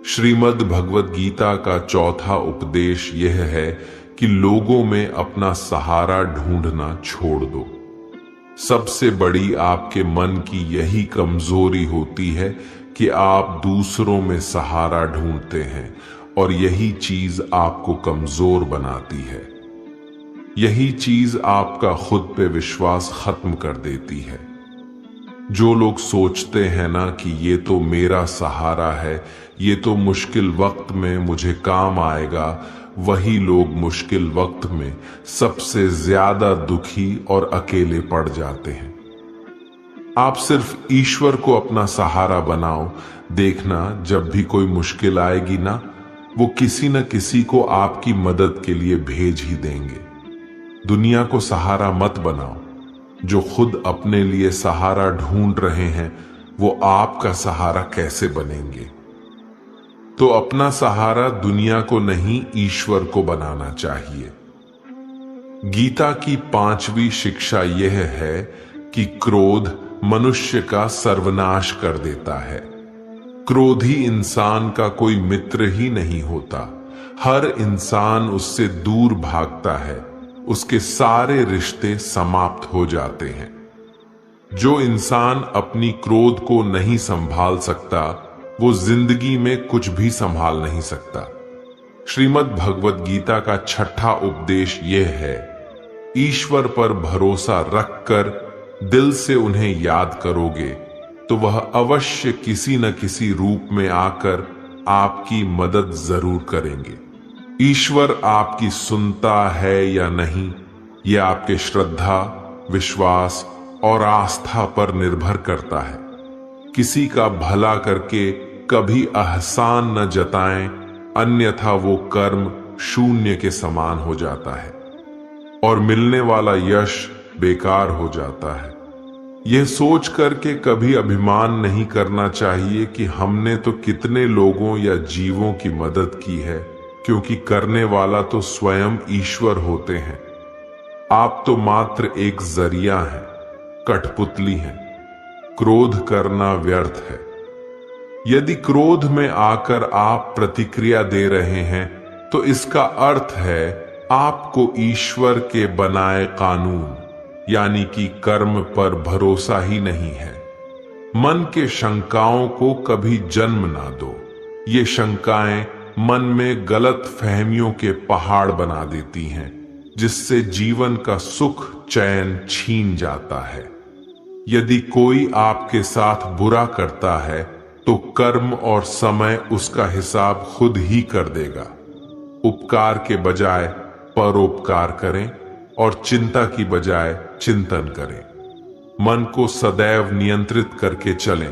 श्रीमद् भगवद गीता का चौथा उपदेश यह है कि लोगों में अपना सहारा ढूंढना छोड़ दो। सबसे बड़ी आपके मन की यही कमजोरी होती है कि आप दूसरों में सहारा ढूंढते हैं और यही चीज आपको कमजोर बनाती है। यही चीज आपका खुद पे विश्वास खत्म कर देती है। जो लोग सोचते हैं ना कि ये तो मेरा सहारा है, ये तो मुश्किल वक्त में मुझे काम आएगा, वही लोग मुश्किल वक्त में सबसे ज्यादा दुखी और अकेले पड़ जाते हैं। आप सिर्फ ईश्वर को अपना सहारा बनाओ। देखना जब भी कोई मुश्किल आएगी ना, वो किसी न किसी को आपकी मदद के लिए भेज ही देंगे। दुनिया को सहारा मत बनाओ। जो खुद अपने लिए सहारा ढूंढ रहे हैं वो आपका सहारा कैसे बनेंगे? तो अपना सहारा दुनिया को नहीं, ईश्वर को बनाना चाहिए। गीता की 5वीं शिक्षा यह है कि क्रोध मनुष्य का सर्वनाश कर देता है। क्रोधी इंसान का कोई मित्र ही नहीं होता। हर इंसान उससे दूर भागता है। उसके सारे रिश्ते समाप्त हो जाते हैं। जो इंसान अपनी क्रोध को नहीं संभाल सकता वो जिंदगी में कुछ भी संभाल नहीं सकता। श्रीमद् भगवद गीता का 6ठा उपदेश यह है, ईश्वर पर भरोसा रखकर दिल से उन्हें याद करोगे तो वह अवश्य किसी न किसी रूप में आकर आपकी मदद जरूर करेंगे। ईश्वर आपकी सुनता है या नहीं, यह आपके श्रद्धा, विश्वास और आस्था पर निर्भर करता है। किसी का भला करके कभी एहसान न जताएं, अन्यथा वो कर्म शून्य के समान हो जाता है और मिलने वाला यश बेकार हो जाता है। यह सोच करके कभी अभिमान नहीं करना चाहिए कि हमने तो कितने लोगों या जीवों की मदद की है, क्योंकि करने वाला तो स्वयं ईश्वर होते हैं। आप तो मात्र एक जरिया हैं, कठपुतली हैं। क्रोध करना व्यर्थ है। यदि क्रोध में आकर आप प्रतिक्रिया दे रहे हैं तो इसका अर्थ है आपको ईश्वर के बनाए कानून यानी कि कर्म पर भरोसा ही नहीं है। मन के शंकाओं को कभी जन्म ना दो। ये शंकाएं मन में गलत फहमियों के पहाड़ बना देती हैं, जिससे जीवन का सुख चैन छीन जाता है। यदि कोई आपके साथ बुरा करता है तो कर्म और समय उसका हिसाब खुद ही कर देगा। उपकार के बजाय परोपकार करें और चिंता की बजाय चिंतन करें। मन को सदैव नियंत्रित करके चलें,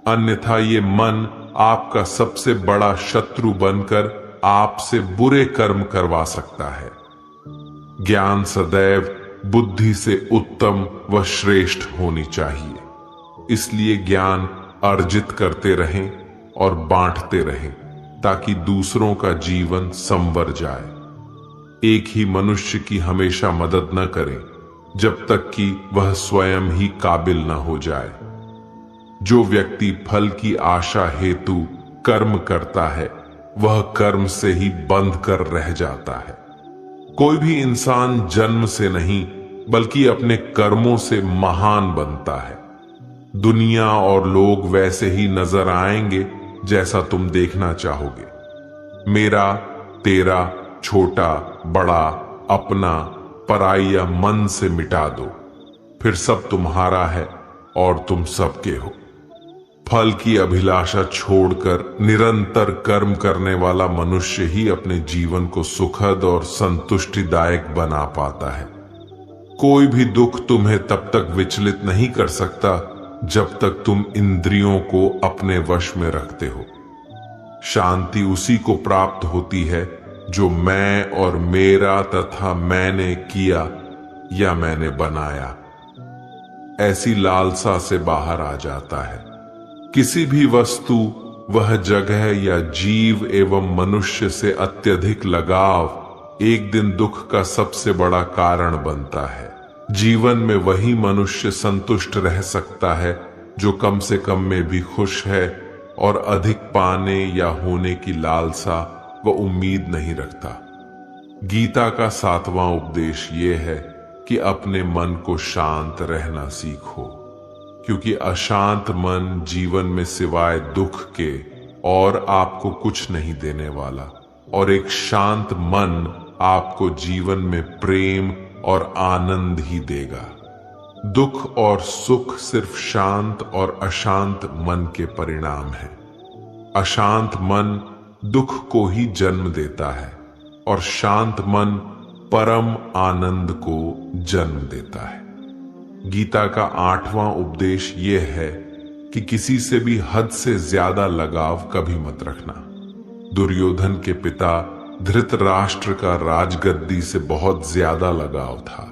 अन्यथा ये मन आपका सबसे बड़ा शत्रु बनकर आपसे बुरे कर्म करवा सकता है। ज्ञान सदैव बुद्धि से उत्तम व श्रेष्ठ होनी चाहिए। इसलिए ज्ञान अर्जित करते रहें और बांटते रहें ताकि दूसरों का जीवन संवर जाए। एक ही मनुष्य की हमेशा मदद न करें जब तक कि वह स्वयं ही काबिल न हो जाए। जो व्यक्ति फल की आशा हेतु कर्म करता है वह कर्म से ही बंध कर रह जाता है। कोई भी इंसान जन्म से नहीं बल्कि अपने कर्मों से महान बनता है। दुनिया और लोग वैसे ही नजर आएंगे जैसा तुम देखना चाहोगे। मेरा, तेरा, छोटा, बड़ा, अपना, पराया मन से मिटा दो, फिर सब तुम्हारा है और तुम सबके हो। फल की अभिलाषा छोड़कर निरंतर कर्म करने वाला मनुष्य ही अपने जीवन को सुखद और संतुष्टिदायक बना पाता है। कोई भी दुख तुम्हें तब तक विचलित नहीं कर सकता जब तक तुम इंद्रियों को अपने वश में रखते हो। शांति उसी को प्राप्त होती है जो मैं और मेरा तथा मैंने किया या मैंने बनाया ऐसी लालसा से बाहर आ जाता है। किसी भी वस्तु, वह जगह या जीव एवं मनुष्य से अत्यधिक लगाव एक दिन दुख का सबसे बड़ा कारण बनता है। जीवन में वही मनुष्य संतुष्ट रह सकता है जो कम से कम में भी खुश है और अधिक पाने या होने की लालसा व उम्मीद नहीं रखता। गीता का 7वां उपदेश ये है कि अपने मन को शांत रहना सीखो, क्योंकि अशांत मन जीवन में सिवाय दुख के और आपको कुछ नहीं देने वाला, और एक शांत मन आपको जीवन में प्रेम और आनंद ही देगा। दुख और सुख सिर्फ शांत और अशांत मन के परिणाम है। अशांत मन दुख को ही जन्म देता है और शांत मन परम आनंद को जन्म देता है। गीता का 8वां उपदेश यह है कि किसी से भी हद से ज्यादा लगाव कभी मत रखना। दुर्योधन के पिता धृतराष्ट्र का राजगद्दी से बहुत ज्यादा लगाव था।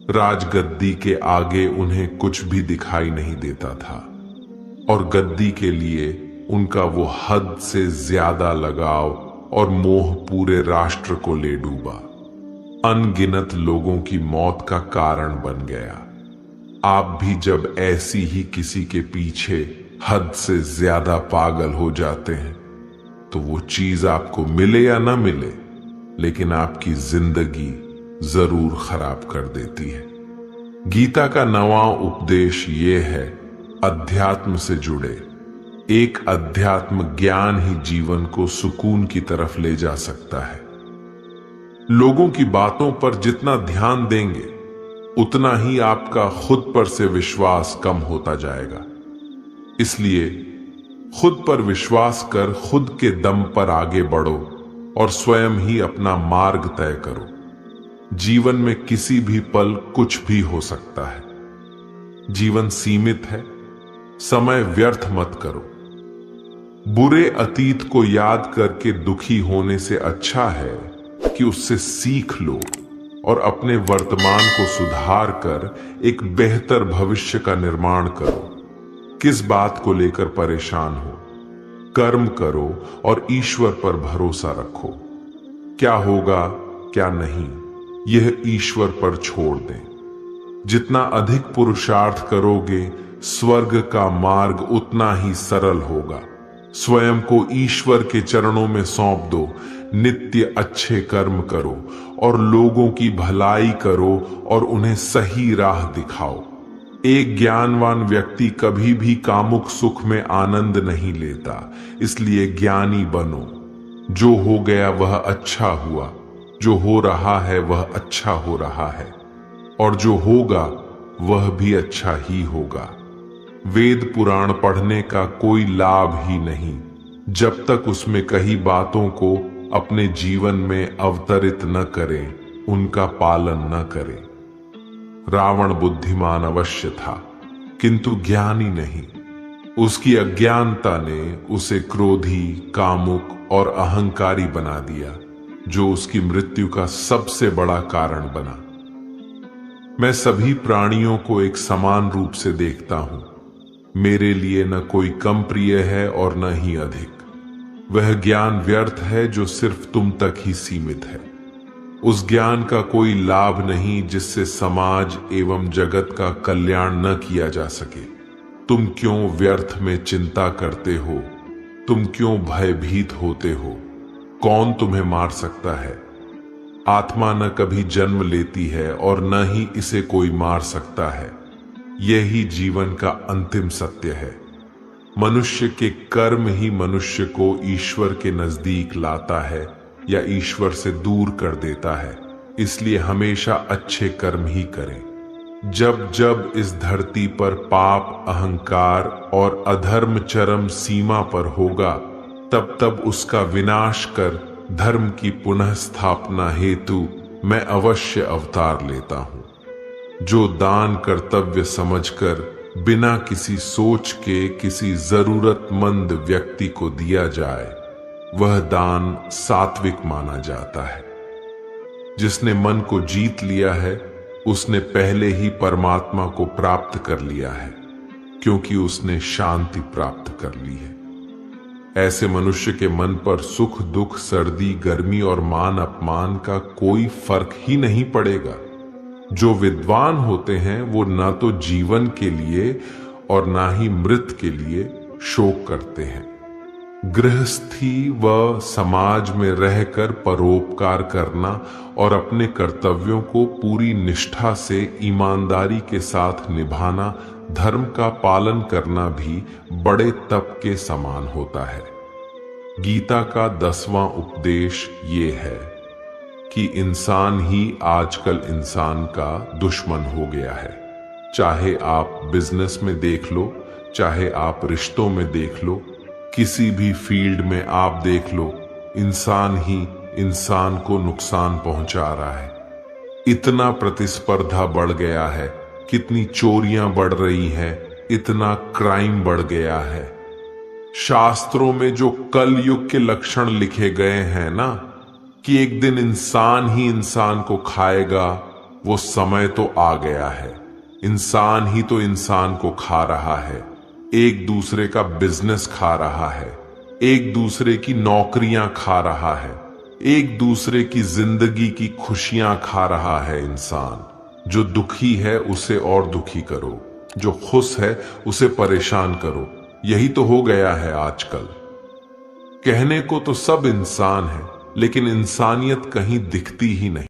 राजगद्दी के आगे उन्हें कुछ भी दिखाई नहीं देता था और गद्दी के लिए उनका वो हद से ज्यादा लगाव और मोह पूरे राष्ट्र को ले डूबा, अनगिनत लोगों की मौत का कारण बन गया। आप भी जब ऐसी ही किसी के पीछे हद से ज्यादा पागल हो जाते हैं तो वो चीज आपको मिले या ना मिले, लेकिन आपकी जिंदगी जरूर खराब कर देती है। गीता का 9वां उपदेश ये है, अध्यात्म से जुड़े। एक अध्यात्म ज्ञान ही जीवन को सुकून की तरफ ले जा सकता है। लोगों की बातों पर जितना ध्यान देंगे उतना ही आपका खुद पर से विश्वास कम होता जाएगा। इसलिए खुद पर विश्वास कर खुद के दम पर आगे बढ़ो और स्वयं ही अपना मार्ग तय करो। जीवन में किसी भी पल कुछ भी हो सकता है। जीवन सीमित है, समय व्यर्थ मत करो। बुरे अतीत को याद करके दुखी होने से अच्छा है कि उससे सीख लो और अपने वर्तमान को सुधार कर एक बेहतर भविष्य का निर्माण करो। किस बात को लेकर परेशान हो? कर्म करो और ईश्वर पर भरोसा रखो। क्या होगा क्या नहीं, यह ईश्वर पर छोड़ दें। जितना अधिक पुरुषार्थ करोगे, स्वर्ग का मार्ग उतना ही सरल होगा। स्वयं को ईश्वर के चरणों में सौंप दो। नित्य अच्छे कर्म करो और लोगों की भलाई करो और उन्हें सही राह दिखाओ। एक ज्ञानवान व्यक्ति कभी भी कामुक सुख में आनंद नहीं लेता, इसलिए ज्ञानी बनो। जो हो गया वह अच्छा हुआ, जो हो रहा है वह अच्छा हो रहा है, और जो होगा वह भी अच्छा ही होगा। वेद पुराण पढ़ने का कोई लाभ ही नहीं जब तक उसमें कही बातों को अपने जीवन में अवतरित न करें, उनका पालन न करें। रावण बुद्धिमान अवश्य था, किंतु ज्ञानी नहीं। उसकी अज्ञानता ने उसे क्रोधी, कामुक और अहंकारी बना दिया, जो उसकी मृत्यु का सबसे बड़ा कारण बना। मैं सभी प्राणियों को एक समान रूप से देखता हूं। मेरे लिए न कोई कम प्रिय है और न ही अधिक। वह ज्ञान व्यर्थ है जो सिर्फ तुम तक ही सीमित है। उस ज्ञान का कोई लाभ नहीं जिससे समाज एवं जगत का कल्याण न किया जा सके। तुम क्यों व्यर्थ में चिंता करते हो? तुम क्यों भयभीत होते हो? कौन तुम्हें मार सकता है? आत्मा न कभी जन्म लेती है और न ही इसे कोई मार सकता है। यही जीवन का अंतिम सत्य है। मनुष्य के कर्म ही मनुष्य को ईश्वर के नजदीक लाता है या ईश्वर से दूर कर देता है। इसलिए हमेशा अच्छे कर्म ही करें। जब जब इस धरती पर पाप, अहंकार और अधर्म चरम सीमा पर होगा, तब तब उसका विनाश कर धर्म की पुनः स्थापना हेतु मैं अवश्य अवतार लेता हूं। जो दान कर्तव्य समझकर बिना किसी सोच के किसी जरूरतमंद व्यक्ति को दिया जाए, वह दान सात्विक माना जाता है। जिसने मन को जीत लिया है, उसने पहले ही परमात्मा को प्राप्त कर लिया है, क्योंकि उसने शांति प्राप्त कर ली है। ऐसे मनुष्य के मन पर सुख दुख, सर्दी गर्मी और मान अपमान का कोई फर्क ही नहीं पड़ेगा। जो विद्वान होते हैं वो न तो जीवन के लिए और ना ही मृत के लिए शोक करते हैं। गृहस्थी व समाज में रहकर परोपकार करना और अपने कर्तव्यों को पूरी निष्ठा से ईमानदारी के साथ निभाना, धर्म का पालन करना भी बड़े तप के समान होता है। गीता का 10वां उपदेश ये है कि इंसान ही आजकल इंसान का दुश्मन हो गया है। चाहे आप बिजनेस में देख लो, चाहे आप रिश्तों में देख लो, किसी भी फील्ड में आप देख लो, इंसान ही इंसान को नुकसान पहुंचा रहा है। इतना प्रतिस्पर्धा बढ़ गया है, कितनी चोरियां बढ़ रही हैं, इतना क्राइम बढ़ गया है। शास्त्रों में जो कल युग के लक्षण लिखे गए हैं ना, कि एक दिन इंसान ही इंसान को खाएगा, वो समय तो आ गया है। इंसान ही तो इंसान को खा रहा है, एक दूसरे का बिजनेस खा रहा है, एक दूसरे की नौकरियां खा रहा है, एक दूसरे की जिंदगी की खुशियां खा रहा है। इंसान जो दुखी है उसे और दुखी करो, जो खुश है उसे परेशान करो। यही तो हो गया है आजकल। कहने को तो सब इंसान है, लेकिन इंसानियत कहीं दिखती ही नहीं।